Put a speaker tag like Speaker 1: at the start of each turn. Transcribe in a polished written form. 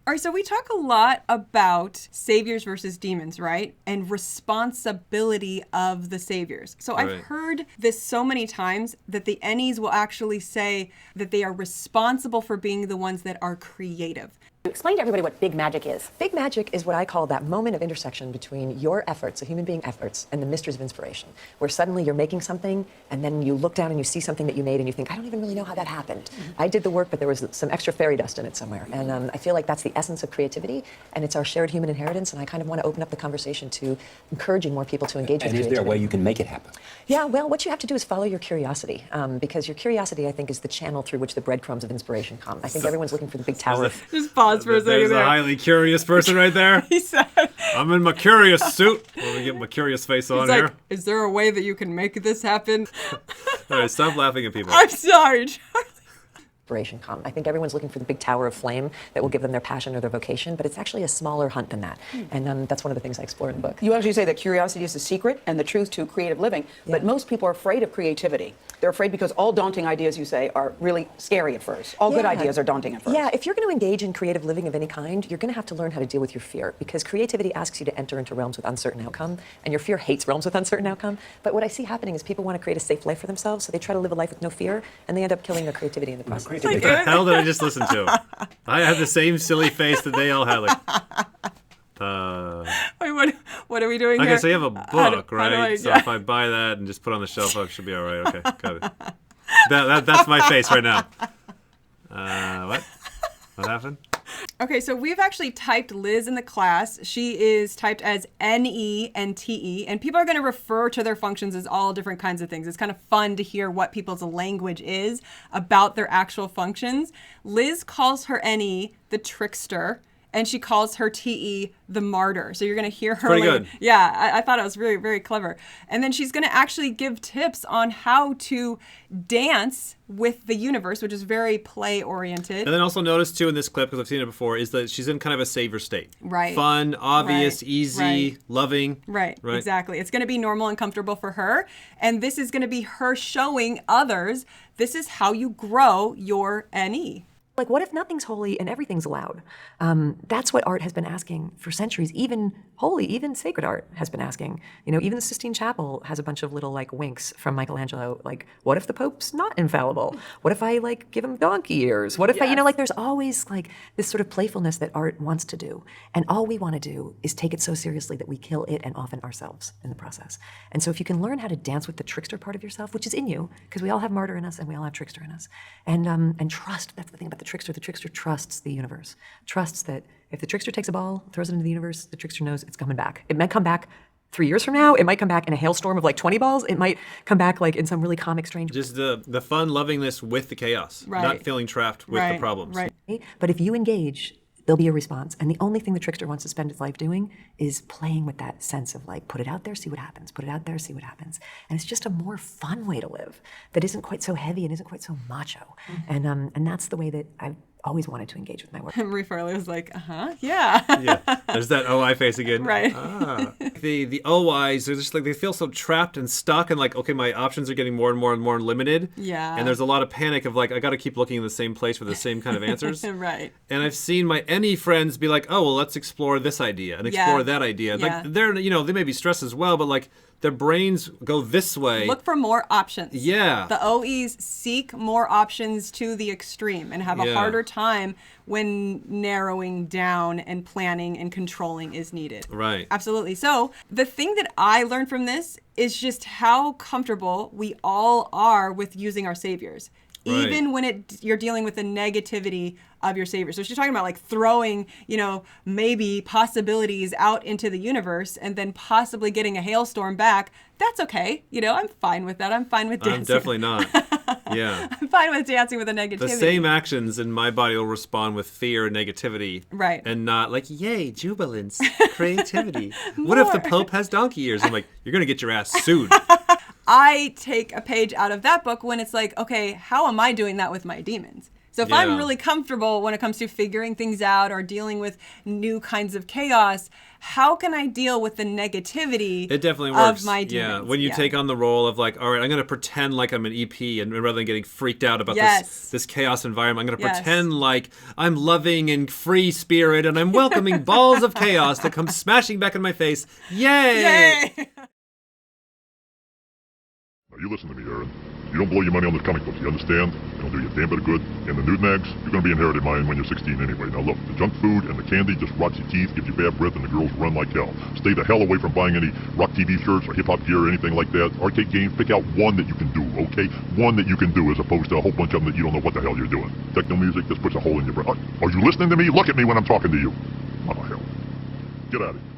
Speaker 1: All right, so we talk a lot about saviors versus demons, right? And responsibility of the saviors. So I've
Speaker 2: Right.
Speaker 1: heard this so many times that the Ennies will actually say that they are responsible for being the ones that are creative.
Speaker 3: Explain to everybody what big magic is.
Speaker 4: Big magic is what I call that moment of intersection between your efforts, a human being efforts, and the mysteries of inspiration, where suddenly you're making something and then you look down and you see something that you made and you think, I don't even really know how that happened. I did the work, but there was some extra fairy dust in it somewhere. And I feel like that's the essence of creativity, and it's our shared human inheritance, and I kind of want to open up the conversation to encouraging more people to engage with
Speaker 5: And is
Speaker 4: creativity.
Speaker 5: there a way you can make it happen?
Speaker 4: Yeah, well, what you have to do is follow your curiosity, because your curiosity, I think, is the channel through which the breadcrumbs of inspiration come. I think everyone's looking for the big tower.
Speaker 1: Just pause for a second
Speaker 2: There's a
Speaker 1: there.
Speaker 2: highly curious person right there.
Speaker 1: He said,
Speaker 2: I'm in my curious suit. Let me get my curious face on
Speaker 1: he's
Speaker 2: here.
Speaker 1: like, is there a way that you can make this happen?
Speaker 2: All right, stop laughing at people.
Speaker 1: I'm sorry, Charlie.
Speaker 4: Inspiration come. I think everyone's looking for the big tower of flame that will give them their passion or their vocation, but it's actually a smaller hunt than that. And that's one of the things I explore in the book.
Speaker 6: You actually say that curiosity is the secret and the truth to creative living, but most people are afraid of creativity. They're afraid because all daunting ideas, you say, are really scary at first. All good
Speaker 4: Yeah.
Speaker 6: ideas are daunting at first.
Speaker 4: Yeah, if you're going to engage in creative living of any kind, you're going to have to learn how to deal with your fear, because creativity asks you to enter into realms with uncertain outcome, and your fear hates realms with uncertain outcome. But what I see happening is people want to create a safe life for themselves, so they try to live a life with no fear, and they end up killing their creativity in the process.
Speaker 2: What the hell did I just listen to? I had the same silly face that they all had. Like,
Speaker 1: Wait, what are we doing
Speaker 2: okay,
Speaker 1: here?
Speaker 2: so you have a
Speaker 1: How do-
Speaker 2: book,
Speaker 1: how do
Speaker 2: right?
Speaker 1: I-
Speaker 2: So
Speaker 1: yeah.
Speaker 2: if I buy that and just put it on the shelf, I should be all right. Okay, got it. That's my face right now. What? What happened?
Speaker 1: Okay, so we've actually typed Liz in the class. She is typed as N-E-N-T-E, and people are going to refer to their functions as all different kinds of things. It's kind of fun to hear what people's language is about their actual functions. Liz calls her N-E the trickster, and she calls her T-E the martyr. So you're going to hear her.
Speaker 2: Pretty
Speaker 1: language.
Speaker 2: good.
Speaker 1: Yeah, I thought it was very, very clever. And then she's going to actually give tips on how to dance with the universe, which is very play-oriented.
Speaker 2: And then also notice too in this clip, because I've seen it before, is that she's in kind of a savior state.
Speaker 1: Right.
Speaker 2: Fun, obvious,
Speaker 1: Right.
Speaker 2: easy,
Speaker 1: Right.
Speaker 2: loving.
Speaker 1: Right,
Speaker 2: Right.
Speaker 1: exactly. It's going to be normal and comfortable for her. And this is going to be her showing others this is how you grow your NE.
Speaker 4: Like, what if nothing's holy and everything's allowed? That's what art has been asking for centuries. Even holy, even sacred art has been asking. You know, even the Sistine Chapel has a bunch of little like winks from Michelangelo. Like, what if the Pope's not infallible? What if I like give him donkey ears? What if I, you know, like there's always like this sort of playfulness that art wants to do. And all we want to do is take it so seriously that we kill it and often ourselves in the process. And so if you can learn how to dance with the trickster part of yourself, which is in you, because we all have martyr in us and we all have trickster in us, and trust, that's the thing about the trickster trusts the universe, trusts that if the trickster takes a ball, throws it into the universe, the trickster knows it's coming back. It might come back 3 years from now, it might come back in a hailstorm of like 20 balls, it might come back like in some really comic, strange way.
Speaker 2: Just the fun lovingness with the chaos,
Speaker 1: Right.
Speaker 2: not feeling trapped with the problems.
Speaker 1: Right.
Speaker 4: But if you engage, there'll be a response. And the only thing the trickster wants to spend his life doing is playing with that sense of like, put it out there, see what happens, put it out there, see what happens. And it's just a more fun way to live that isn't quite so heavy and isn't quite so macho. And that's the way that I've always wanted to engage with my work.
Speaker 1: Marie Farley was like, yeah.
Speaker 2: Yeah, there's that OI face again.
Speaker 1: Right.
Speaker 2: The OIs, they're just like, they feel so trapped and stuck and like, okay, my options are getting more and more and more limited.
Speaker 1: Yeah.
Speaker 2: And there's a lot of panic of like, I got to keep looking in the same place for the same kind of answers.
Speaker 1: Right.
Speaker 2: And I've seen my any friends be like, oh, well, let's explore this idea and explore
Speaker 1: Yeah.
Speaker 2: that idea.
Speaker 1: Yeah.
Speaker 2: Like they're, you know, they may be stressed as well, but like their brains go this way.
Speaker 1: Look for more options.
Speaker 2: Yeah.
Speaker 1: The OEs seek more options to the extreme and have a
Speaker 2: Yeah.
Speaker 1: harder time when narrowing down and planning and controlling is needed.
Speaker 2: Right.
Speaker 1: Absolutely. So the thing that I learned from this is just how comfortable we all are with using our saviors.
Speaker 2: Right.
Speaker 1: Even when you're dealing with the negativity of your savior. So she's talking about like throwing, you know, maybe possibilities out into the universe and then possibly getting a hailstorm back. That's okay. You know, I'm fine with that. I'm fine with dancing.
Speaker 2: I'm definitely not. Yeah.
Speaker 1: I'm fine with dancing with the negativity.
Speaker 2: The same actions in my body will respond with fear and negativity.
Speaker 1: Right.
Speaker 2: And not like, yay, jubilance, creativity. What if the Pope has donkey ears? I'm like, you're going to get your ass sued.
Speaker 1: I take a page out of that book when it's like, okay, how am I doing that with my demons? So if
Speaker 2: Yeah.
Speaker 1: I'm really comfortable when it comes to figuring things out or dealing with new kinds of chaos, how can I deal with the negativity
Speaker 2: It definitely works.
Speaker 1: of my demons?
Speaker 2: Yeah, when you take on the role of like, all right, I'm going to pretend like I'm an EP, and rather than getting freaked out about
Speaker 1: Yes.
Speaker 2: this chaos environment, I'm going to
Speaker 1: Yes.
Speaker 2: pretend like I'm loving and free spirit, and I'm welcoming balls of chaos to come smashing back in my face. Yay!
Speaker 1: Yay!
Speaker 5: Now, you listen to me, Aaron. You don't blow your money on those comic books, you understand? They don't do you a damn bit of good. And the nude mags, you're going to be inherited mine when you're 16 anyway. Now look, the junk food and the candy just rots your teeth, gives you bad breath, and the girls run like hell. Stay the hell away from buying any rock TV shirts or hip-hop gear or anything like that. Arcade games, pick out one that you can do, okay? One that you can do as opposed to a whole bunch of them that you don't know what the hell you're doing. Techno music, this puts a hole in your brain. Are you listening to me? Look at me when I'm talking to you. What the hell? Get out of here.